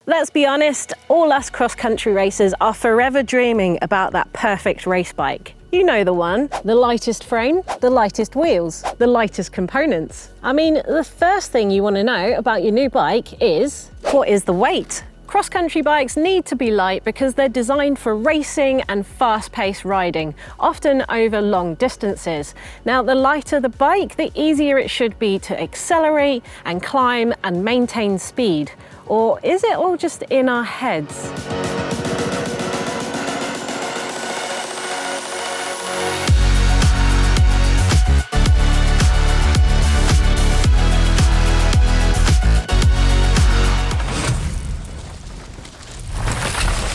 Let's be honest, all us cross-country racers are forever dreaming about that perfect race bike. You know the one, the lightest frame, the lightest wheels, the lightest components. I mean, the first thing you want to know about your new bike is, what is the weight? Cross-country bikes need to be light because they're designed for racing and fast-paced riding, often over long distances. Now, the lighter the bike, the easier it should be to accelerate and climb and maintain speed. Or is it all just in our heads?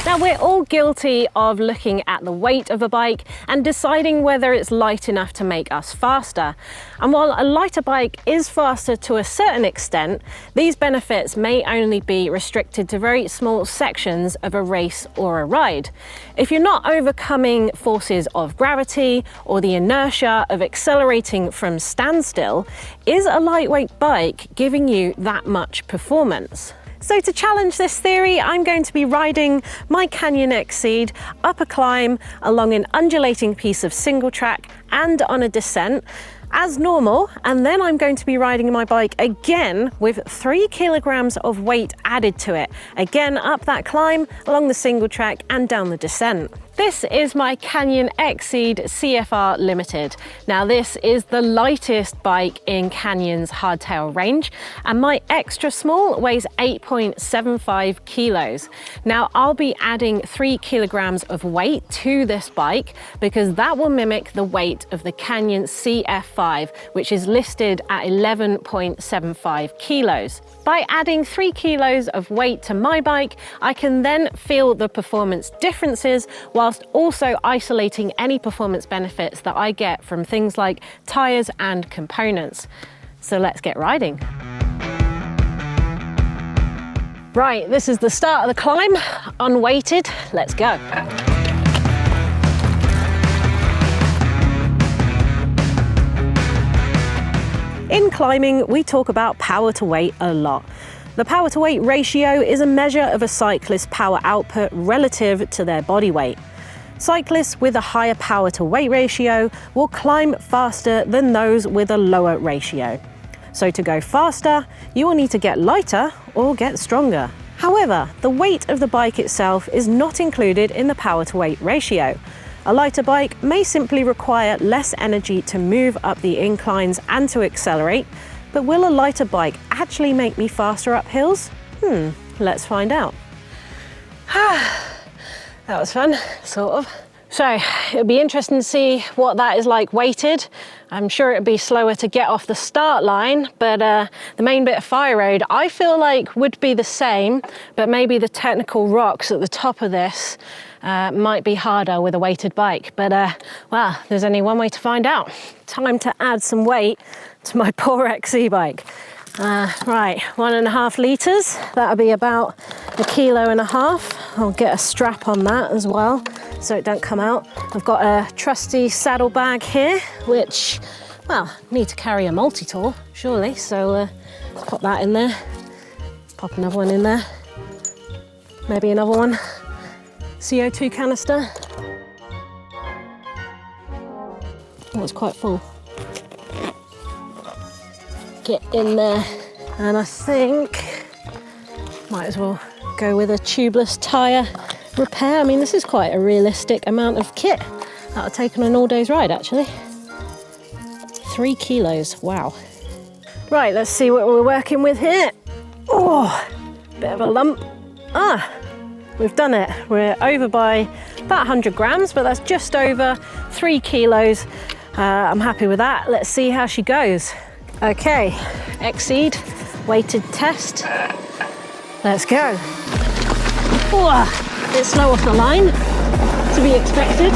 Now, we're all guilty of looking at the weight of a bike and deciding whether it's light enough to make us faster. And while a lighter bike is faster to a certain extent, these benefits may only be restricted to very small sections of a race or a ride. If you're not overcoming forces of gravity or the inertia of accelerating from standstill, is a lightweight bike giving you that much performance? So to challenge this theory, I'm going to be riding my Canyon Exceed up a climb along an undulating piece of single track and on a descent as normal, and then I'm going to be riding my bike again with 3 kilograms of weight added to it, again up that climb along the single track and down the descent. This is my Canyon Exceed CFR Limited. Now, this is the lightest bike in Canyon's hardtail range, and my extra small weighs 8.75 kilos. Now, I'll be adding 3 kilograms of weight to this bike because that will mimic the weight of the Canyon CF5, which is listed at 11.75 kilos. By adding 3 kilos of weight to my bike, I can then feel the performance differences whilst also isolating any performance benefits that I get from things like tires and components. So let's get riding. Right, this is the start of the climb, unweighted. Let's go. In climbing, we talk about power to weight a lot. The power to weight ratio is a measure of a cyclist's power output relative to their body weight. Cyclists with a higher power to weight ratio will climb faster than those with a lower ratio. So to go faster, you will need to get lighter or get stronger. However, the weight of the bike itself is not included in the power to weight ratio. A lighter bike may simply require less energy to move up the inclines and to accelerate, but will a lighter bike actually make me faster up hills? Let's find out. That was fun, sort of. So it'll be interesting to see what that is like weighted. I'm sure it'd be slower to get off the start line, but the main bit of fire road I feel like would be the same, but maybe the technical rocks at the top of this might be harder with a weighted bike. But well, there's only one way to find out. Time to add some weight to my poor XC bike. Right, 1.5 litres. That'll be about 1.5 kilos. I'll get a strap on that as well so it don't come out. I've got a trusty saddle bag here, which, well, need to carry a multi-tool, surely. So pop that in there, pop another one in there, maybe another one. CO2 canister. Oh, it's quite full. Get in there, and I think might as well go with a tubeless tyre repair. I mean, this is quite a realistic amount of kit that will take on an all day's ride, actually. 3 kilos, wow. Right, let's see what we're working with here. Oh, bit of a lump. We've done it. We're over by about 100 grams, but that's just over 3 kilos. I'm happy with that. Let's see how she goes. Okay, Exceed, weighted test. Let's go. Oh, it's slow off the line, to be expected.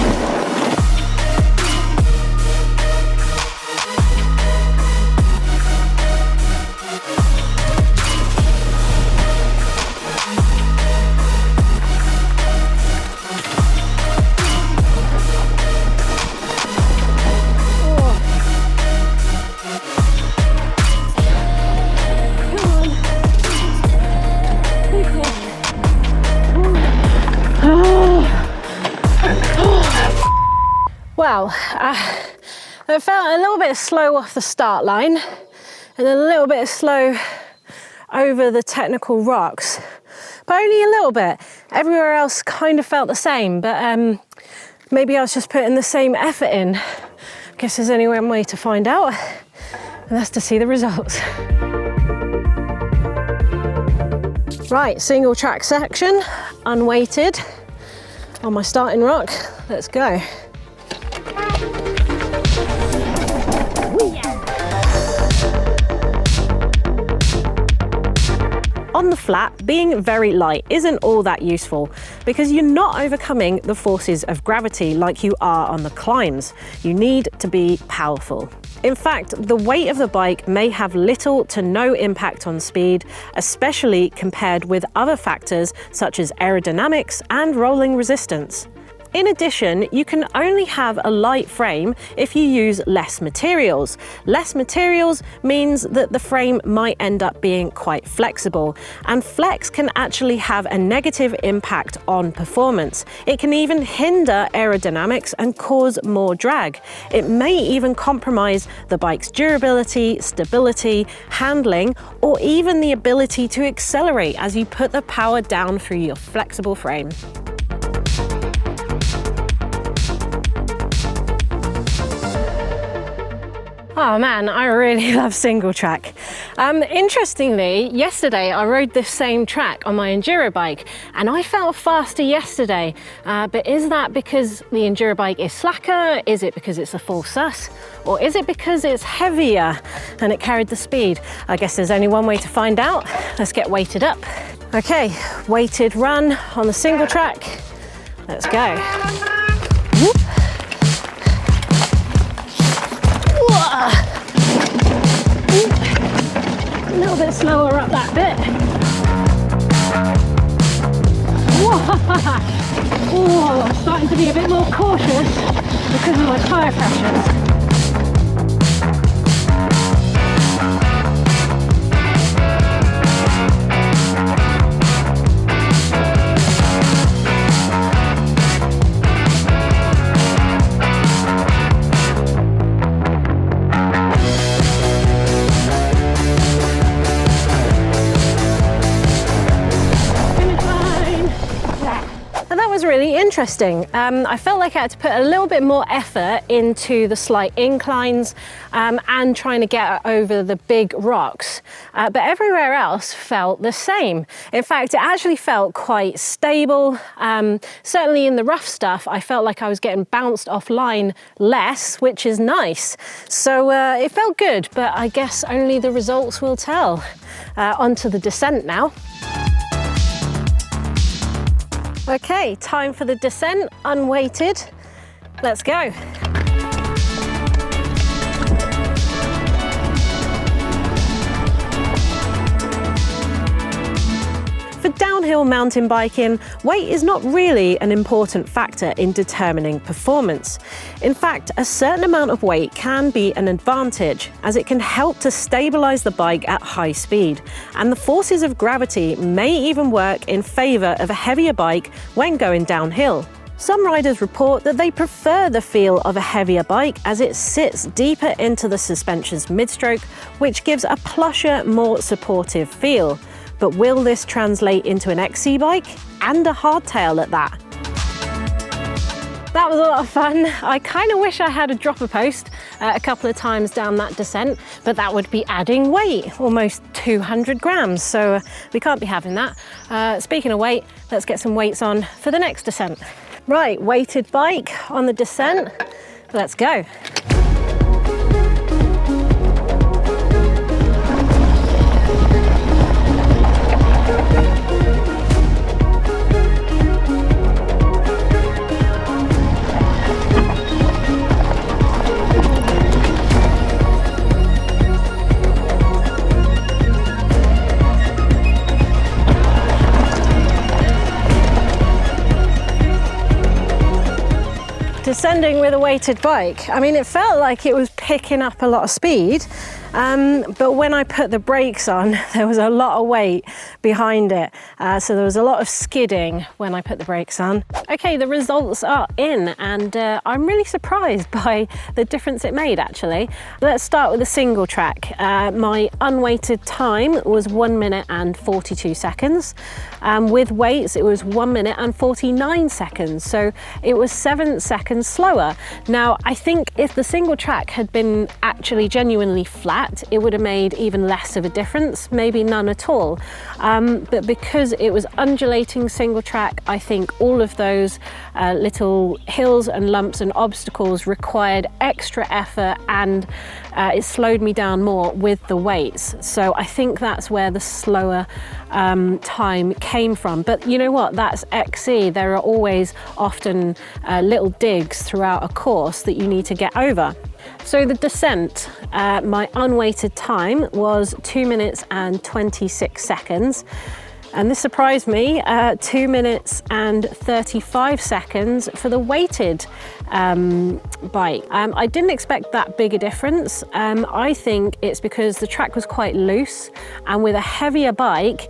Well, I felt a little bit slow off the start line and a little bit slow over the technical rocks, but only a little bit. Everywhere else kind of felt the same, but maybe I was just putting the same effort in. I guess there's only one way to find out, and that's to see the results. Right, single track section, unweighted, on my starting rock. Let's go. On the flat, being very light isn't all that useful because you're not overcoming the forces of gravity like you are on the climbs. You need to be powerful. In fact, the weight of the bike may have little to no impact on speed, especially compared with other factors such as aerodynamics and rolling resistance. In addition, you can only have a light frame if you use less materials. Less materials means that the frame might end up being quite flexible, and flex can actually have a negative impact on performance. It can even hinder aerodynamics and cause more drag. It may even compromise the bike's durability, stability, handling, or even the ability to accelerate as you put the power down through your flexible frame. Oh man, I really love single track. Interestingly, yesterday I rode this same track on my enduro bike and I felt faster yesterday. But is that because the enduro bike is slacker? Is it because it's a full sus? Or is it because it's heavier and it carried the speed? I guess there's only one way to find out. Let's get weighted up. Okay, weighted run on the single track. Let's go. Whoop. A little bit slower up that bit. Oh, I'm starting to be a bit more cautious because of my tyre pressures. Really interesting. I felt like I had to put a little bit more effort into the slight inclines and trying to get over the big rocks, but everywhere else felt the same. In fact, it actually felt quite stable. Certainly in the rough stuff, I felt like I was getting bounced offline less, which is nice. So it felt good, but I guess only the results will tell. Onto the descent now. Okay, time for the descent, unweighted. Let's go. For downhill mountain biking, weight is not really an important factor in determining performance. In fact, a certain amount of weight can be an advantage as it can help to stabilize the bike at high speed. And the forces of gravity may even work in favor of a heavier bike when going downhill. Some riders report that they prefer the feel of a heavier bike as it sits deeper into the suspension's midstroke, which gives a plusher, more supportive feel. But will this translate into an XC bike? And a hardtail at that. That was a lot of fun. I kind of wish I had a dropper post a couple of times down that descent, but that would be adding weight, almost 200 grams, so we can't be having that. Speaking of weight, let's get some weights on for the next descent. Right, weighted bike on the descent. Let's go. Descending with a weighted bike, I mean, it felt like it was picking up a lot of speed, But when I put the brakes on, there was a lot of weight behind it. So there was a lot of skidding when I put the brakes on. Okay, the results are in, and I'm really surprised by the difference it made, actually. Let's start with the single track. My unweighted time was 1 minute and 42 seconds. With weights, it was 1 minute and 49 seconds. So it was 7 seconds slower. Now, I think if the single track had been actually genuinely flat, it would have made even less of a difference, maybe none at all. But because it was undulating single track, I think all of those little hills and lumps and obstacles required extra effort, and it slowed me down more with the weights. So I think that's where the slower time came from. But you know what, that's XC. There are always often little digs throughout a course that you need to get over. So the descent, my unweighted time was 2 minutes and 26 seconds. And this surprised me, 2 minutes and 35 seconds for the weighted bike. I didn't expect that big a difference. I think it's because the track was quite loose, and with a heavier bike,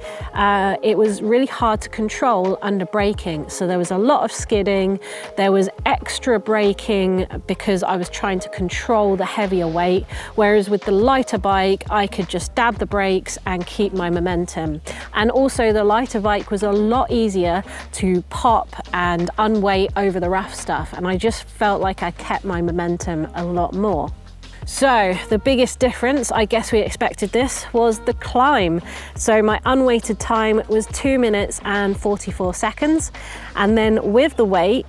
it was really hard to control under braking. So there was a lot of skidding, there was extra braking because I was trying to control the heavier weight, whereas with the lighter bike, I could just dab the brakes and keep my momentum. And also the lighter bike was a lot easier to pop and unweight over the rough stuff, and I just felt like I kept my momentum a lot more. So the biggest difference, I guess we expected this, was the climb. So my unweighted time was 2 minutes and 44 seconds, and then with the weight,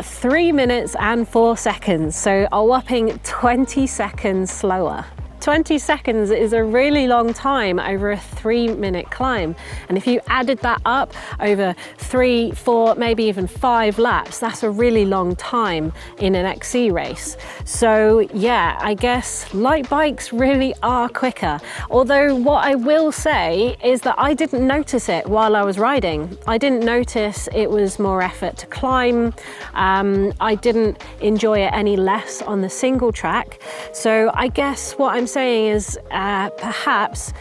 3 minutes and 4 seconds, so a whopping 20 seconds slower. 20 seconds is a really long time over a 3-minute climb. And if you added that up over 3, 4, maybe even 5 laps, that's a really long time in an XC race. So yeah, I guess light bikes really are quicker. Although what I will say is that I didn't notice it while I was riding. I didn't notice it was more effort to climb. I didn't enjoy it any less on the single track. So I guess what I'm saying is perhaps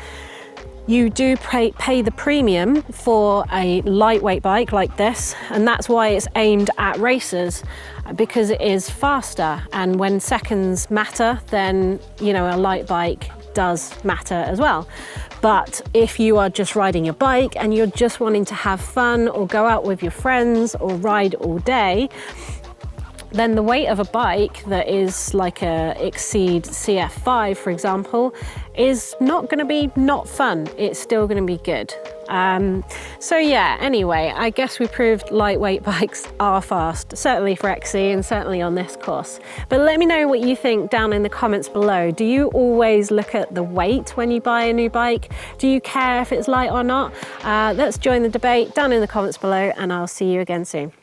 you do pay the premium for a lightweight bike like this, and that's why it's aimed at racers, because it is faster, and when seconds matter, then you know a light bike does matter as well. But if you are just riding your bike and you're just wanting to have fun or go out with your friends or ride all day, then the weight of a bike that is like a Exceed CF5, for example, is not going to be not fun. It's still going to be good. So yeah, anyway, I guess we proved lightweight bikes are fast, certainly for XC and certainly on this course. But let me know what you think down in the comments below. Do you always look at the weight when you buy a new bike? Do you care if it's light or not? Let's join the debate down in the comments below, and I'll see you again soon.